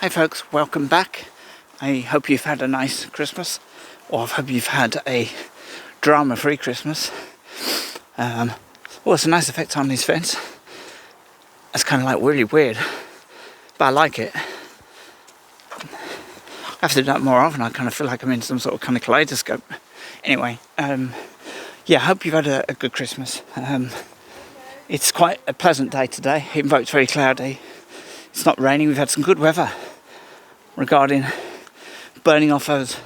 Hi folks, welcome back. I hope you've had a nice Christmas, or I hope you've had a drama-free Christmas. It's a nice effect on this fence. It's kind of like really weird, but I like it. I have to do that more often. I kind of feel like I'm in some sort of kind of kaleidoscope. Anyway, I hope you've had a good Christmas. It's quite a pleasant day today, even though it's very cloudy. It's not raining. We've had some good weather regarding burning off those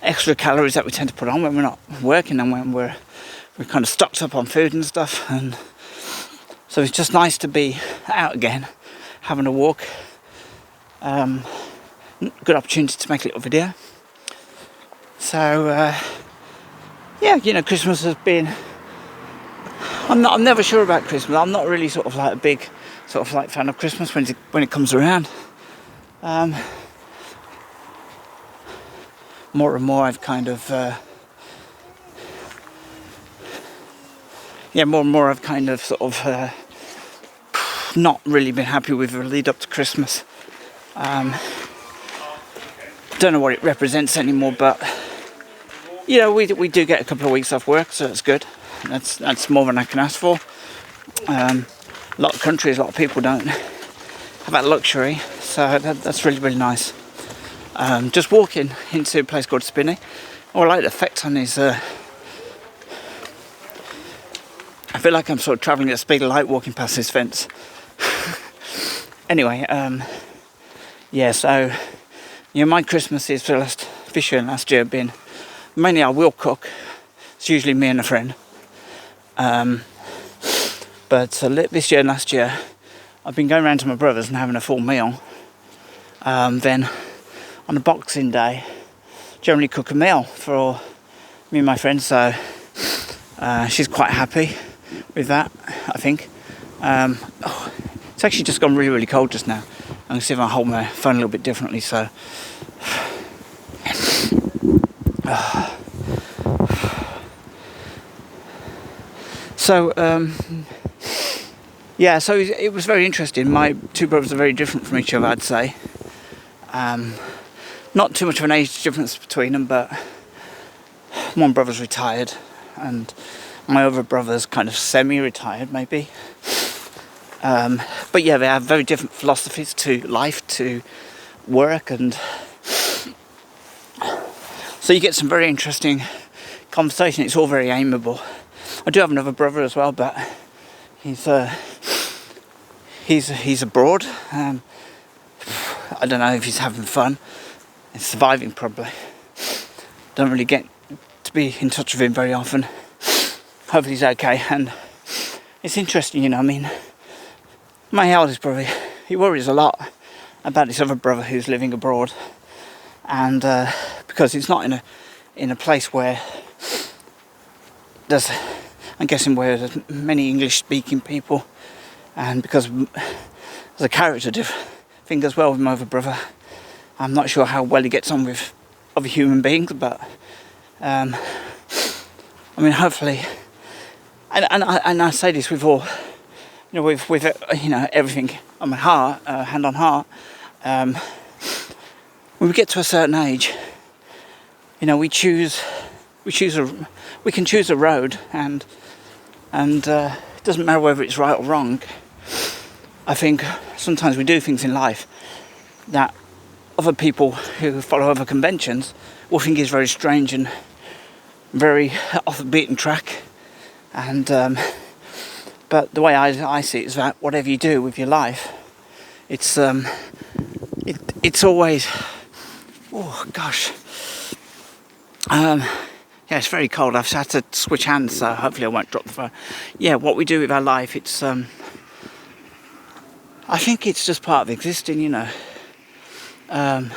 extra calories that we tend to put on when we're not working and when we're kind of stocked up on food and stuff. And so it's just nice to be out again, having a walk. Good opportunity to make a little video. So Christmas has been. I'm never sure about Christmas. I'm not really sort of like a big sort of like fan of Christmas when it comes around. More and more I've kind of sort of not really been happy with the lead up to Christmas. Don't know what it represents anymore, but we do get a couple of weeks off work, so that's good. That's more than I can ask for. A lot of countries, a lot of people don't have that luxury, so that's really, really nice. Just walking into a place called Spinney. All I like the effect on is I feel like I'm sort of travelling at the speed of light walking past this fence. Anyway, my Christmases for this year and last year have been mainly I will cook. It's usually me and a friend. But this year and last year, I've been going around to my brother's and having a full meal. Then on a Boxing Day, generally cook a meal for me and my friend. So she's quite happy with that, I think. It's actually just gone really, really cold just now. I'm going to see if I hold my phone a little bit differently. So. So it was very interesting. My two brothers are very different from each other, I'd say. Not too much of an age difference between them, but one brother's retired and my other brother's kind of semi-retired, maybe. But yeah, they have very different philosophies to life, to work, and so you get some very interesting conversation. It's all very amiable. I do have another brother as well, but he's abroad. I don't know if he's having fun. He's surviving probably. Don't really get to be in touch with him very often. Hopefully he's okay. And it's interesting, my eldest brother, he worries a lot about this other brother who's living abroad, and because it's not in a place where there's many English-speaking people, and because there's a character thing as well with my other brother. I'm not sure how well he gets on with other human beings, but hopefully, and I say this with all, with everything on my heart, hand on heart. When we get to a certain age, we can choose a road, and it doesn't matter whether it's right or wrong. I think sometimes we do things in life that other people who follow other conventions will think is very strange and very off the beaten track. And but the way I see it is that whatever you do with your life, it's always, oh gosh. It's very cold. I've had to switch hands, so hopefully I won't drop the phone. Yeah, what we do with our life, it's I think it's just part of existing, and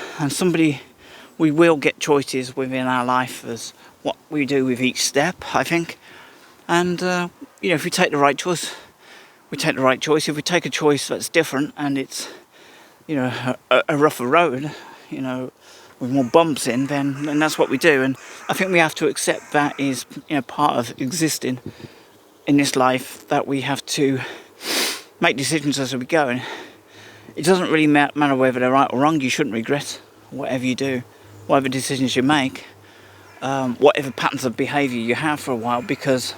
we will get choices within our life as what we do with each step, I think. And if we take the right choice, we take the right choice. If we take a choice that's different and it's a rougher road, with more bumps in, then that's what we do. And I think we have to accept that is part of existing in this life, that we have to make decisions as we go. And it doesn't really matter whether they're right or wrong. You shouldn't regret whatever you do, whatever decisions you make, whatever patterns of behaviour you have for a while, because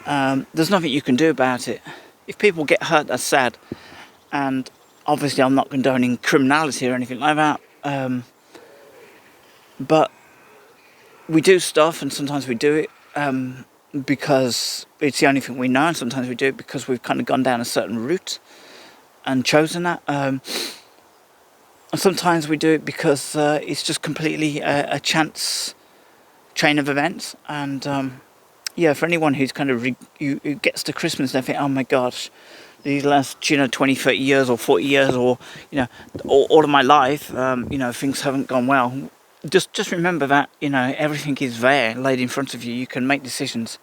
there's nothing you can do about it. If people get hurt, that's sad, and obviously I'm not condoning criminality or anything like that, but we do stuff, and sometimes we do it because it's the only thing we know, and sometimes we do it because we've kind of gone down a certain route and chosen that, and sometimes we do it because it's just completely a chance chain of events. And yeah, for anyone who's kind of who gets to Christmas and they think, oh my gosh, these last 20, 30 years or 40 years, or all of my life, things haven't gone well. Just remember that everything is there, laid in front of you. You can make decisions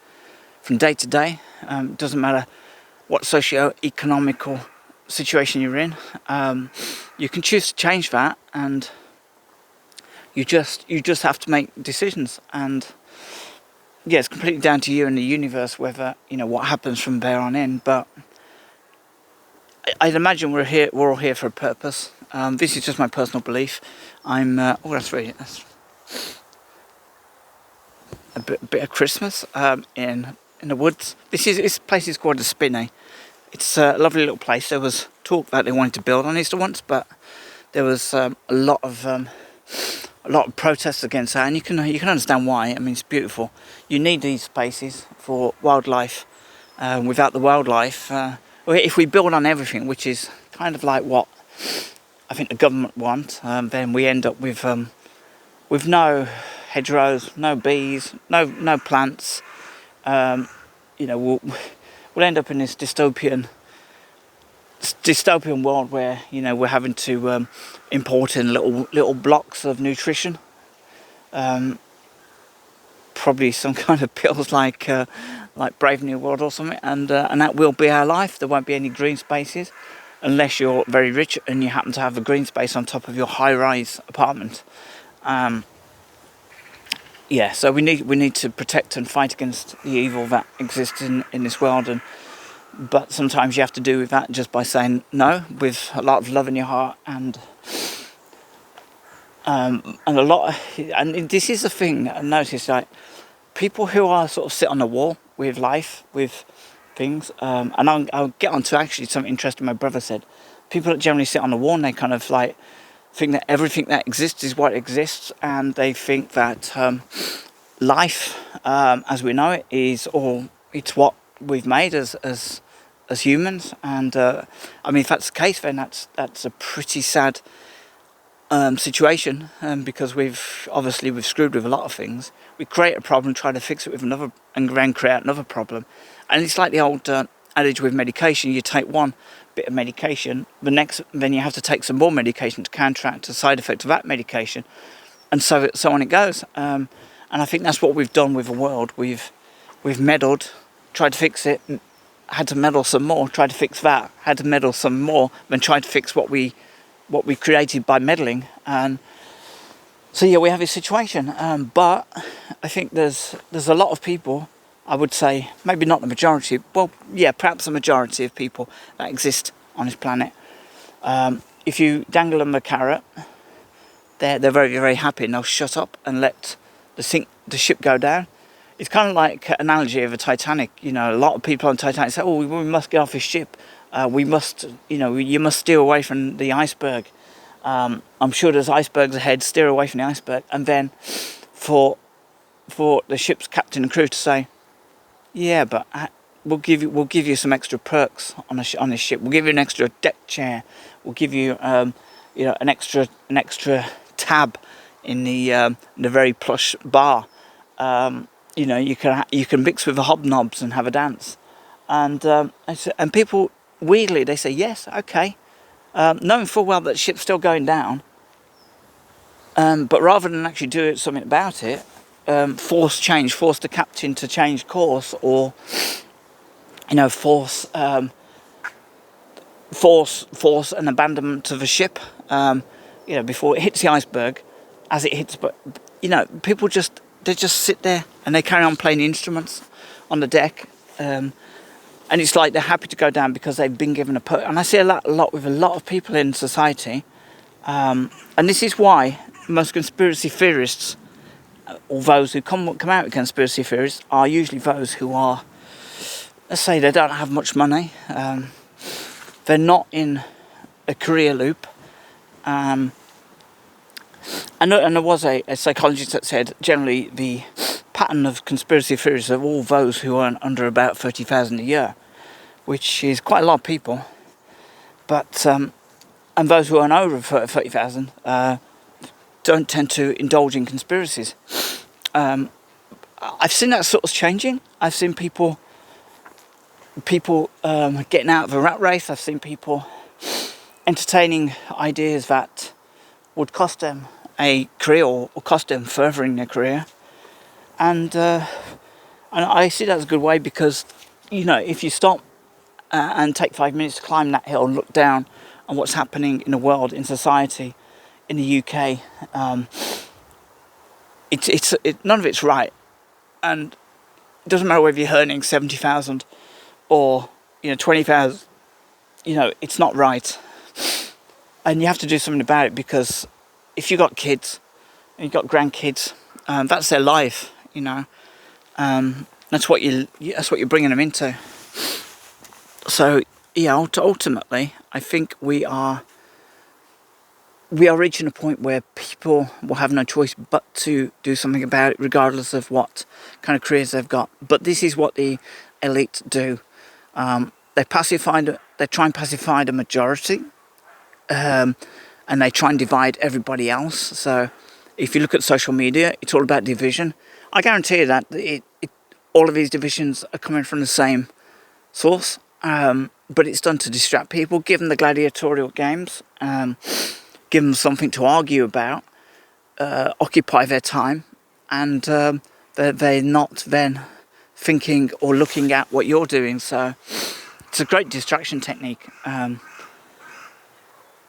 from day to day. Doesn't matter what socio-economical situation you're in. You can choose to change that, and you just have to make decisions. And yeah, it's completely down to you and the universe whether what happens from there on in. But I'd imagine we're all here for a purpose. This is just my personal belief. That's a bit of Christmas in the woods. This place is called the Spinney. It's a lovely little place. There was talk that they wanted to build on Easter once, but there was a lot of protests against that, and you can understand why. I mean, it's beautiful. You need these spaces for wildlife. Without the wildlife, if we build on everything, which is kind of like what I think the government want, then we end up with no hedgerows, no bees, no plants. We'll end up in this dystopian world where we're having to import in little blocks of nutrition, probably some kind of pills like Brave New World or something, and that will be our life. There won't be any green spaces unless you're very rich and you happen to have a green space on top of your high-rise apartment. So we need to protect and fight against the evil that exists in this world, but sometimes you have to do with that just by saying no with a lot of love in your heart, and this is the thing that I noticed, like people who are sort of sit on the wall with life, with things, and I'll get on to actually something interesting my brother said. People that generally sit on the wall and they kind of like think that everything that exists is what exists, and they think that life as we know it it's what we've made as humans. And I mean, if that's the case, then that's a pretty sad situation, because we've screwed with a lot of things. We create a problem, try to fix it with another, and then create another problem. And it's like the old adage with medication: you take one bit of medication, then you have to take some more medication to counteract the side effect of that medication, and so on it goes. And I think that's what we've done with the world. We've meddled, tried to fix it, had to meddle some more, tried to fix that, had to meddle some more, then tried to fix what we created by meddling. And so yeah, we have this situation. But I think there's a lot of people, I would say, maybe not the majority, well, yeah, perhaps the majority of people that exist on this planet. If you dangle them a carrot, they're very, very happy, and they'll shut up and let the ship go down. It's kind of like an analogy of a Titanic. A lot of people on Titanic say, "Oh, we must get off this ship. We must, you must steer away from the iceberg. I'm sure there's icebergs ahead. Steer away from the iceberg." And then for the ship's captain and crew to say, "Yeah, but we'll give you some extra perks on this ship. We'll give you an extra deck chair. We'll give you an extra tab in the very plush bar. You can mix with the hobnobs and have a dance." And people weirdly they say yes, okay, knowing full well that the ship's still going down. But rather than actually do something about it, force the captain to change course, or force an abandonment of the ship, before it hits the iceberg, as it hits. But people just sit there and they carry on playing the instruments on the deck, and and it's like they're happy to go down because they've been given and I see a lot with a lot of people in society, and this is why most conspiracy theorists, or those who come out with conspiracy theories, are usually those who are, let's say, they don't have much money, they're not in a career loop, and there was a psychologist that said generally the pattern of conspiracy theories are all those who earn under about 30,000 a year, which is quite a lot of people, but and those who earn over 30,000 don't tend to indulge in conspiracies. I've seen that sort of changing. I've seen people getting out of the rat race. I've seen people entertaining ideas that would cost them a career or cost them furthering their career, and I see that as a good way, because if you stop and take 5 minutes to climb that hill and look down on what's happening in the world, in society, in the UK, none of it's right, and it doesn't matter whether you're earning 70,000 or 20,000. It's not right, and you have to do something about it, because if you've got kids and you've got grandkids, that's their life. That's what you're bringing them into. So ultimately, I think we are reaching a point where people will have no choice but to do something about it, regardless of what kind of careers they've got. But this is what the elite do. They try and pacify the majority, and they try and divide everybody else. So if you look at social media, it's all about division. I guarantee you that all of these divisions are coming from the same source, but it's done to distract people, give them the gladiatorial games, give them something to argue about, occupy their time, and they're not then thinking or looking at what you're doing. So it's a great distraction technique.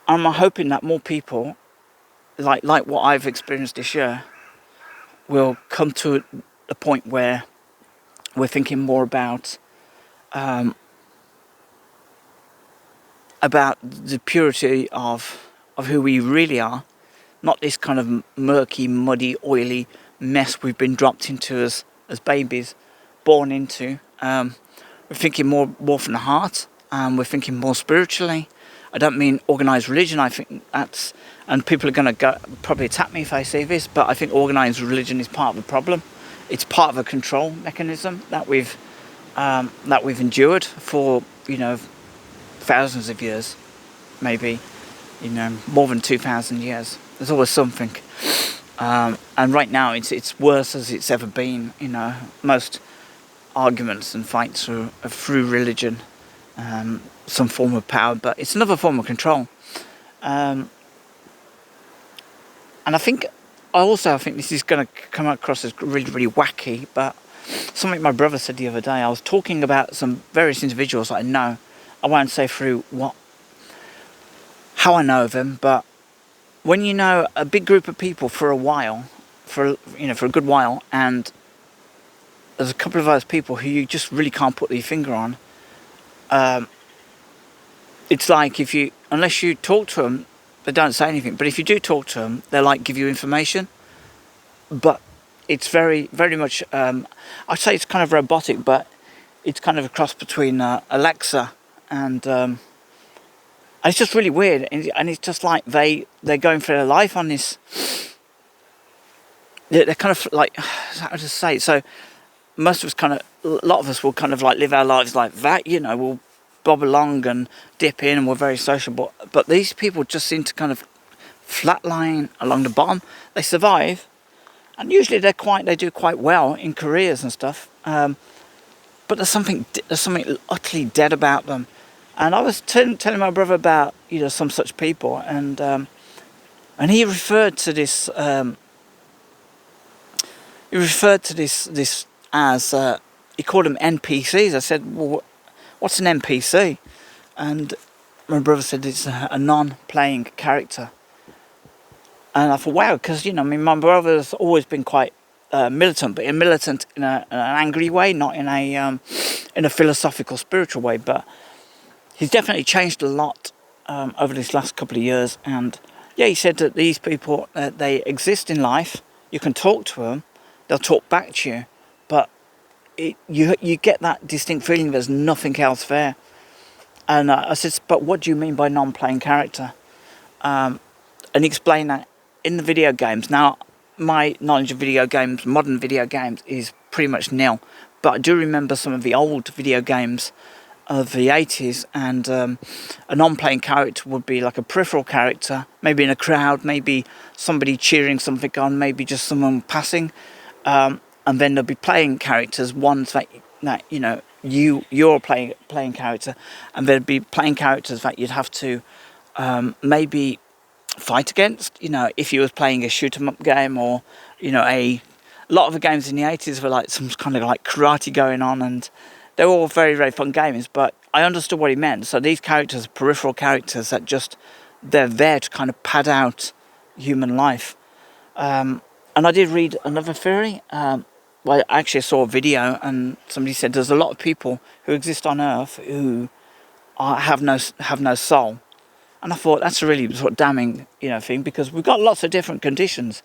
I'm hoping that more people, like what I've experienced this year, will come to a point where we're thinking more about the purity of who we really are, not this kind of murky, muddy, oily mess we've been dropped into as babies, born into. We're thinking more from the heart, and we're thinking more spiritually. I don't mean organised religion. I think and people are going to probably attack me if I say this, but I think organised religion is part of the problem. It's part of a control mechanism that we've endured for thousands of years, maybe more than 2,000 years. There's always something, and right now it's worse as it's ever been. Most arguments and fights are through religion, some form of power, but it's another form of control. And I think this is going to come across as really, really wacky, but something my brother said the other day. I was talking about some various individuals that I know. I won't say through how I know them, but when you know a big group of people for a while, for a good while, and there's a couple of those people who you just really can't put your finger on. It's like unless you talk to them, they don't say anything. But if you do talk to them, they give you information. But it's very, very much, I'd say it's kind of robotic, but it's kind of a cross between Alexa and it's just really weird. And it's just like they're going through their life on this. They're kind of like, how to say it? So most of us a lot of us will kind of live our lives like that, we'll bob along and dip in, and we're very sociable. But these people just seem to kind of flatline along the bottom. They survive, and usually they do quite well in careers and stuff. But there's something utterly dead about them. And I was telling my brother about some such people, and he referred to this. As he called them NPCs. I said, well, what's an NPC? And my brother said it's a non-playing character. And I thought, wow, because my brother's always been quite militant, but militant in an angry way, not in a in a philosophical, spiritual way, but he's definitely changed a lot over this last couple of years. And yeah, he said that these people, they exist in life. You can talk to them, they'll talk back to you, but you get that distinct feeling there's nothing else there. And I said, but what do you mean by non-playing character? And he explained that in the video games. Now, my knowledge of video games, modern video games, is pretty much nil. But I do remember some of the old video games of the 80s, and a non-playing character would be like a peripheral character, maybe in a crowd, maybe somebody cheering something on, maybe just someone passing. And then there'll be playing characters, ones that you know, you're playing character, and there'd be playing characters that you'd have to maybe fight against. You know, if you was playing a shoot 'em up game, or you know, a lot of the games in the 80s were like some kind of like karate going on, and they were all very, very fun games. But I understood what he meant. So these characters are peripheral characters that just, they're there to kind of pad out human life. And I did read another theory. Well, I actually saw a video, and somebody said there's a lot of people who exist on Earth who have no soul. And I thought that's a really sort of damning, you know, thing, because we've got lots of different conditions,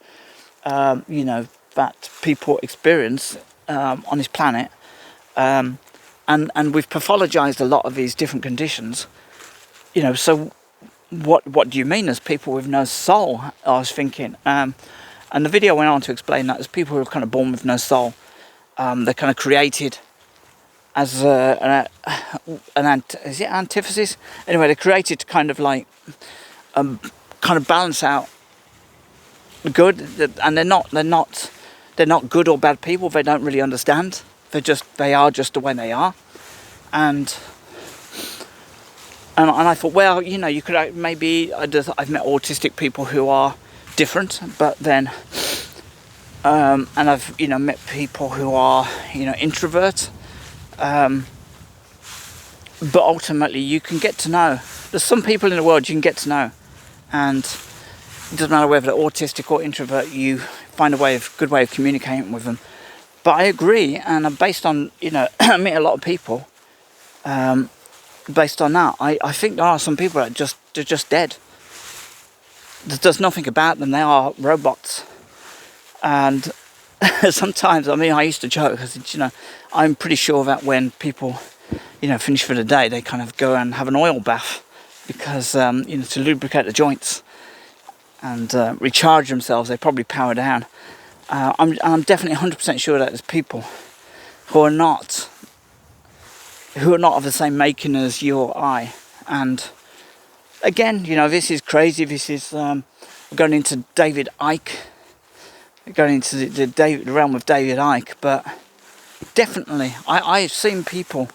you know, that people experience on this planet, and we've pathologized a lot of these different conditions, you know. So what do you mean as people with no soul? I was thinking. And the video went on to explain that as people who are kind of born with no soul, they're kind of created as is it antithesis? Anyway, they're created to kind of like kind of balance out the good, and they're not good or bad people. They don't really understand. They are just the way they are, and I thought, well, you know, you could maybe I've met autistic people who are different, but then and I've, you know, met people who are, you know, introverts, but ultimately you can get to know, there's some people in the world you can get to know, and it doesn't matter whether they're autistic or introvert, you find a good way of communicating with them. But I agree, and based on, you know, I meet a lot of people, based on that, I think there are some people that they're just dead. There's nothing about them. They are robots. And sometimes, I mean, I used to joke, because, you know, I'm pretty sure that when people, you know, finish for the day, they kind of go and have an oil bath, because, you know, to lubricate the joints and recharge themselves. They probably power down. I'm definitely 100% sure that there's people who are not of the same making as you or I. And again, you know, this is crazy. This is going into David Icke, going into the realm of David Icke. But definitely, I've seen people,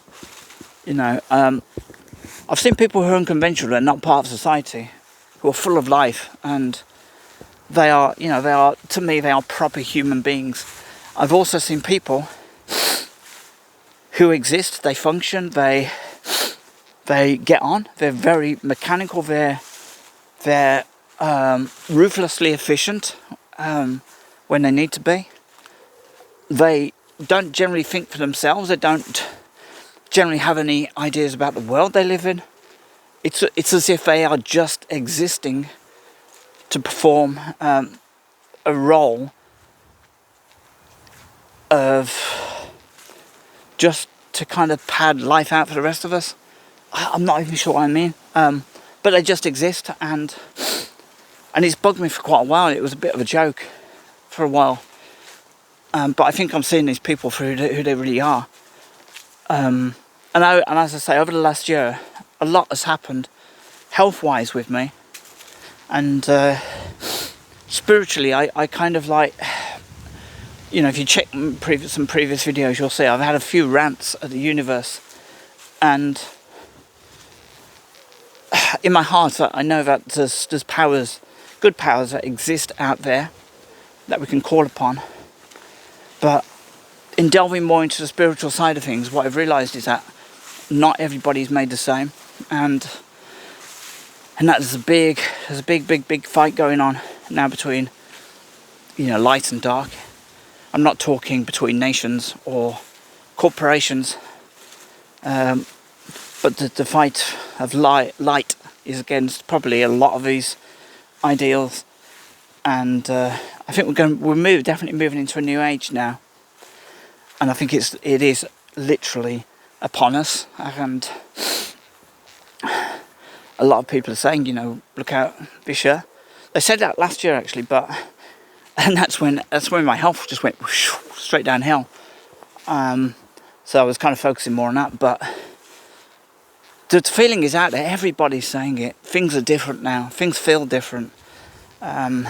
you know, I've seen people who are unconventional and not part of society, who are full of life, and they are, you know, to me, they are proper human beings. I've also seen people who exist, they function, they get on, they're very mechanical, they're ruthlessly efficient when they need to be. They don't generally think for themselves, they don't generally have any ideas about the world they live in. It's as if they are just existing to perform a role of just to kind of pad life out for the rest of us. I'm not even sure what I mean, but they just exist, and it's bugged me for quite a while. It was a bit of a joke for a while, but I think I'm seeing these people for who they really are. And as I say, over the last year, a lot has happened health-wise with me, and spiritually, I kind of like, you know, if you check some previous videos, you'll see I've had a few rants at the universe, and in my heart, I know that there's powers, good powers that exist out there that we can call upon. But in delving more into the spiritual side of things, what I've realised is that not everybody's made the same, and that there's a big fight going on now between, you know, light and dark. I'm not talking between nations or corporations. But the fight of light is against probably a lot of these ideals, and I think we're definitely moving into a new age now, and I think it is literally upon us. And a lot of people are saying, look out this year. They said that last year actually, and that's when my health just went straight downhill. So I was kind of focusing more on that, but the feeling is out there. Everybody's saying it. Things are different now. Things feel different. And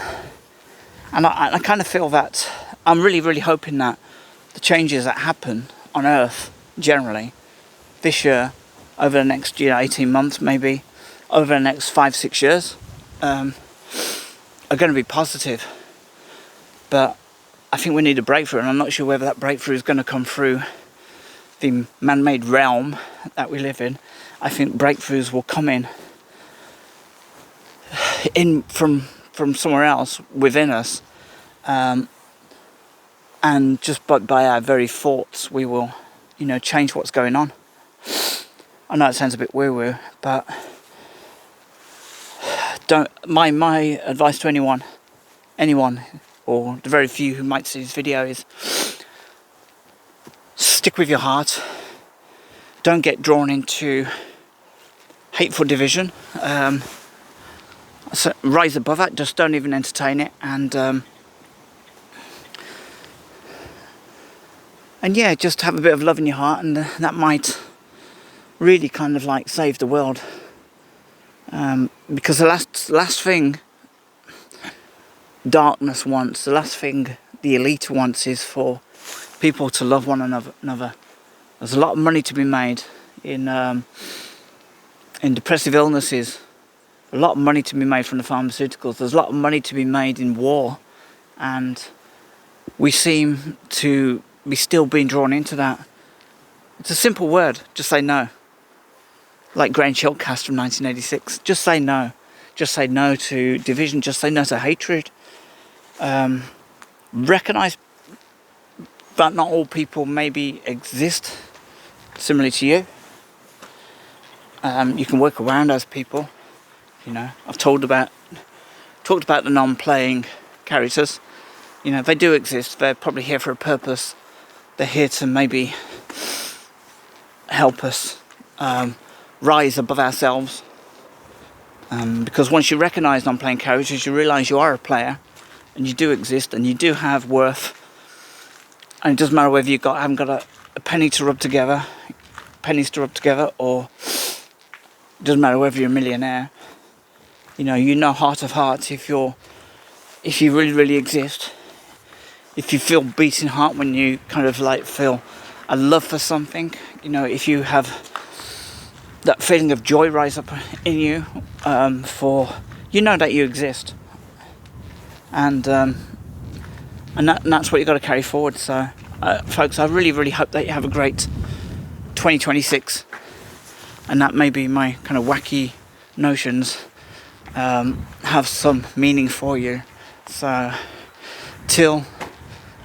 I kind of feel that I'm really, really hoping that the changes that happen on Earth generally this year, over the next 18 months, maybe over the next 5-6 years, are going to be positive. But I think we need a breakthrough, and I'm not sure whether that breakthrough is going to come through the man-made realm that we live in. I think breakthroughs will come in from somewhere else within us, and just by our very thoughts we will, change what's going on. I know it sounds a bit woo-woo, but my advice to anyone, or the very few who might see this video, is stick with your heart. Don't get drawn into hateful division. So rise above that. Just don't even entertain it. And yeah, just have a bit of love in your heart, and that might really kind of like save the world. Because the last thing darkness wants, the last thing the elite wants, is for people to love one another. There's a lot of money to be made in depressive illnesses. A lot of money to be made from the pharmaceuticals. There's a lot of money to be made in war, and we seem to be still being drawn into that. It's a simple word. Just say no. Like Grange Hillcast from 1986. Just say no. Just say no to division. Just say no to hatred. Recognise that not all people maybe exist similarly to you. You can work around as people. I've talked about the non-playing characters. They do exist. They're probably here for a purpose. They're here to maybe help us rise above ourselves. Because once you recognise non-playing characters, you realise you are a player, and you do exist, and you do have worth. And it doesn't matter whether haven't got a pennies to rub together, or it doesn't matter whether you're a millionaire. Heart of hearts, if you really, really exist, if you feel beating heart when you kind of like feel a love for something, if you have that feeling of joy rise up in you, for that you exist, and that's what you've got to carry forward. So, folks, I really, really hope that you have a great 2026, and that maybe my kind of wacky notions have some meaning for you. So till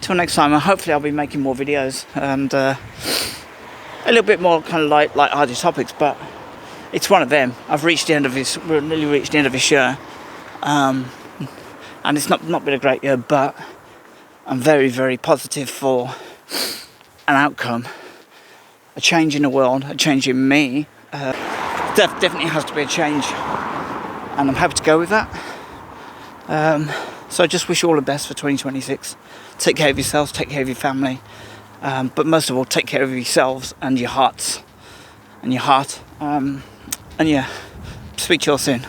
next time, hopefully I'll be making more videos, and a little bit more kind of light-hearted topics, but it's one of them. We've nearly reached the end of this year, and it's not been a great year, but I'm very, very positive for an outcome, a change in the world, a change in me. Definitely has to be a change, and I'm happy to go with that. So I just wish you all the best for 2026. Take care of yourselves, take care of your family, but most of all, take care of yourselves and your hearts and your heart. And yeah, speak to you all soon.